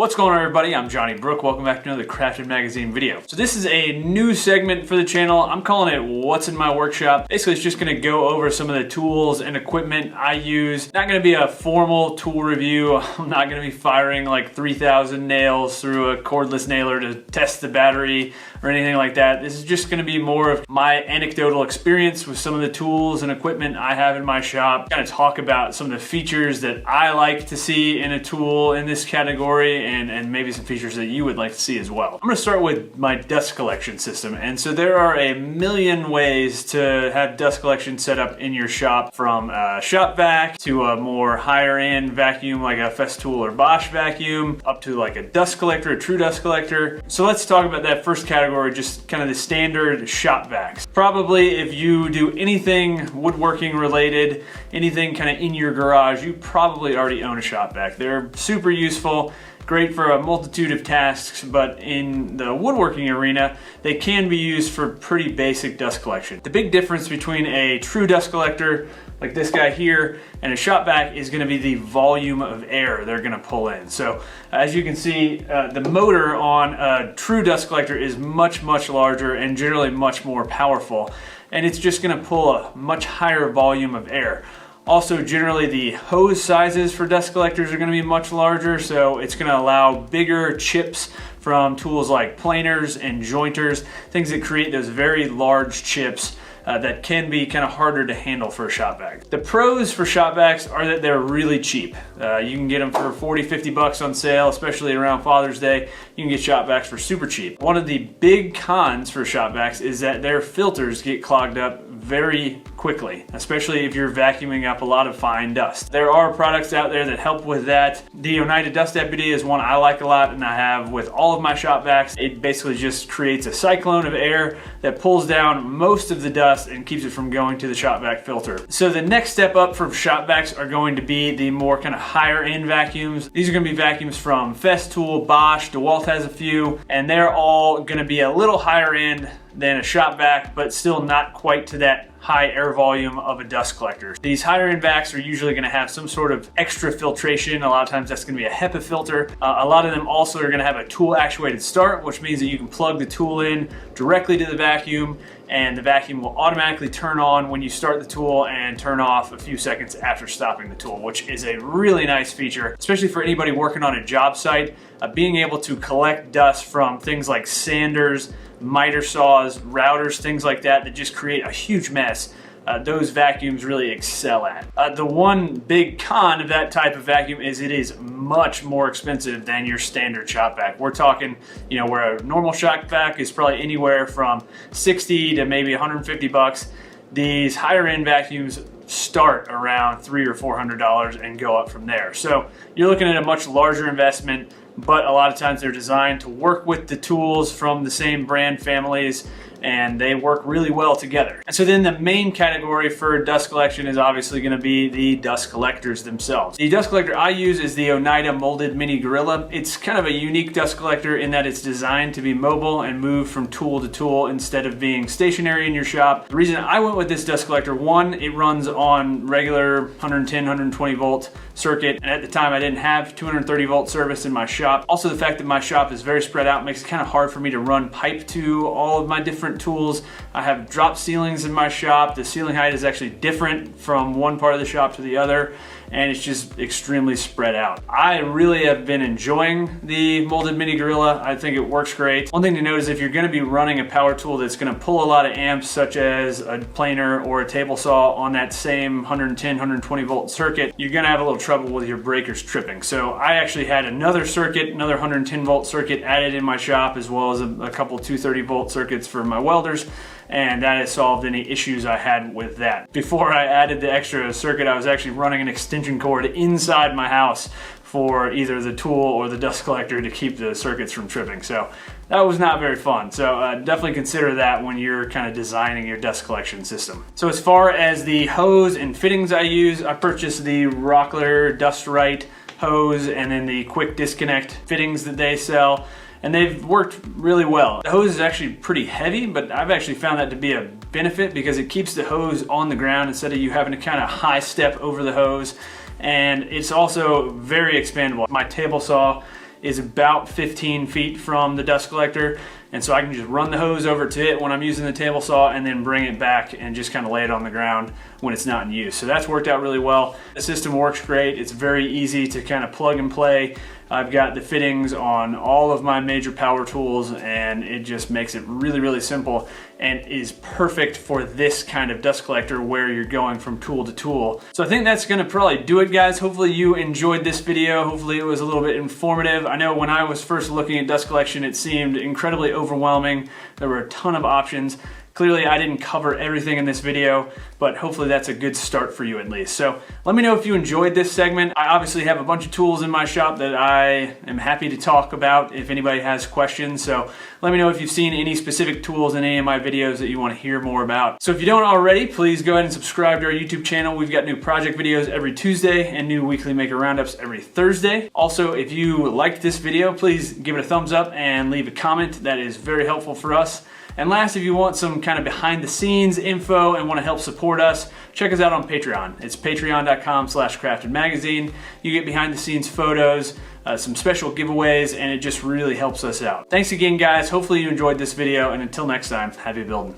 What's going on, everybody? I'm Johnny Brook. Welcome back to another Crafted Magazine video. So this is a new segment for the channel. I'm calling it What's in My Workshop. Basically, it's just gonna go over some of the tools and equipment I use. Not gonna be a formal tool review. I'm not gonna be firing like 3,000 nails through a cordless nailer to test the battery or anything like that. This is just gonna be more of my anecdotal experience with some of the tools and equipment I have in my shop. Kind of talk about some of the features that I like to see in a tool in this category, and maybe some features that you would like to see as well. I'm gonna start with my dust collection system. And so there are a million ways to have dust collection set up in your shop, from a shop vac to a more higher end vacuum like a Festool or Bosch vacuum, up to like a dust collector, a true dust collector. So let's talk about that first category, just kind of the standard shop vacs. Probably if you do anything woodworking related, anything kind of in your garage, you probably already own a shop vac. They're super useful. Great for a multitude of tasks, but in the woodworking arena, they can be used for pretty basic dust collection. The big difference between a true dust collector, like this guy here, and a shop vac is gonna be the volume of air they're gonna pull in. So as you can see, the motor on a true dust collector is much, much larger and generally much more powerful. And it's just gonna pull a much higher volume of air. Also, generally the hose sizes for dust collectors are gonna be much larger, so it's gonna allow bigger chips from tools like planers and jointers, things that create those very large chips that can be kind of harder to handle for a shop vac. The pros for shop vacs are that they're really cheap. You can get them for 40, 50 bucks on sale, especially around Father's Day. You can get shop vacs for super cheap. One of the big cons for shop vacs is that their filters get clogged up very quickly, especially if you're vacuuming up a lot of fine dust. There are products out there that help with that. The Oneida Dust Deputy is one I like a lot, and I have with all of my shop vacs. It basically just creates a cyclone of air that pulls down most of the dust and keeps it from going to the shop vac filter. So the next step up for shop vacs are going to be the more kind of higher end vacuums. These are going to be vacuums from Festool, Bosch, DeWalt has a few, and they're all going to be a little higher end than a shop vac, but still not quite to that high air volume of a dust collector. These higher end vacs are usually going to have some sort of extra filtration. A lot of times that's going to be a HEPA filter. A lot of them also are going to have a tool actuated start, which means that you can plug the tool in directly to the vacuum, and the vacuum will automatically turn on when you start the tool and turn off a few seconds after stopping the tool, which is a really nice feature, especially for anybody working on a job site. Being able to collect dust from things like sanders, miter saws, routers, things like that just create a huge mess. Those vacuums really excel at. The one big con of that type of vacuum is it is much more expensive than your standard shop vac. We're talking, where a normal shop vac is probably anywhere from 60 to maybe 150 bucks. These higher end vacuums start around $300 or $400 and go up from there. So you're looking at a much larger investment, but a lot of times they're designed to work with the tools from the same brand families, and they work really well together. And so then the main category for dust collection is obviously going to be the dust collectors themselves. The dust collector I use is the Oneida molded mini gorilla. It's kind of a unique dust collector in that it's designed to be mobile and move from tool to tool instead of being stationary in your shop. The reason I went with this dust collector, one, it runs on regular 110, 120 volt circuit, and at the time I didn't have 230 volt service in my shop. Also, the fact that my shop is very spread out makes it kind of hard for me to run pipe to all of my different tools. I have drop ceilings in my shop. The ceiling height is actually different from one part of the shop to the other, and it's just extremely spread out. I really have been enjoying the molded mini gorilla. I think it works great. One thing to note is if you're going to be running a power tool that's going to pull a lot of amps, such as a planer or a table saw on that same 110, 120 volt circuit, you're going to have a little trouble with your breakers tripping. So I actually had another circuit, another 110 volt circuit added in my shop, as well as a couple 230 volt circuits for my welders, and that has solved any issues I had with that. Before I added the extra circuit, I was actually running an extension cord inside my house for either the tool or the dust collector to keep the circuits from tripping. So that was not very fun. So definitely consider that when you're kind of designing your dust collection system. So as far as the hose and fittings I use, I purchased the Rockler Dust Right hose and then the quick disconnect fittings that they sell, and they've worked really well. The hose is actually pretty heavy, but I've actually found that to be a benefit because it keeps the hose on the ground instead of you having to kind of high step over the hose. And it's also very expandable. My table saw is about 15 feet from the dust collector. And so I can just run the hose over to it when I'm using the table saw and then bring it back and just kind of lay it on the ground when it's not in use. So that's worked out really well. The system works great. It's very easy to kind of plug and play. I've got the fittings on all of my major power tools, and it just makes it really, really simple and is perfect for this kind of dust collector where you're going from tool to tool. So I think that's gonna probably do it, guys. Hopefully you enjoyed this video. Hopefully it was a little bit informative. I know when I was first looking at dust collection, it seemed incredibly overwhelming. There were a ton of options. Clearly I didn't cover everything in this video, but hopefully that's a good start for you at least. So let me know if you enjoyed this segment. I obviously have a bunch of tools in my shop that I am happy to talk about if anybody has questions. So let me know if you've seen any specific tools in any of my videos that you want to hear more about. So if you don't already, please go ahead and subscribe to our YouTube channel. We've got new project videos every Tuesday and new weekly maker roundups every Thursday. Also, if you liked this video, please give it a thumbs up and leave a comment. That is very helpful for us. And last, if you want some kind of behind the scenes info and want to help support us, check us out on Patreon. It's patreon.com/craftedmagazine. You get behind the scenes photos, some special giveaways, and it just really helps us out. Thanks again, guys. Hopefully you enjoyed this video, and until next time, happy building.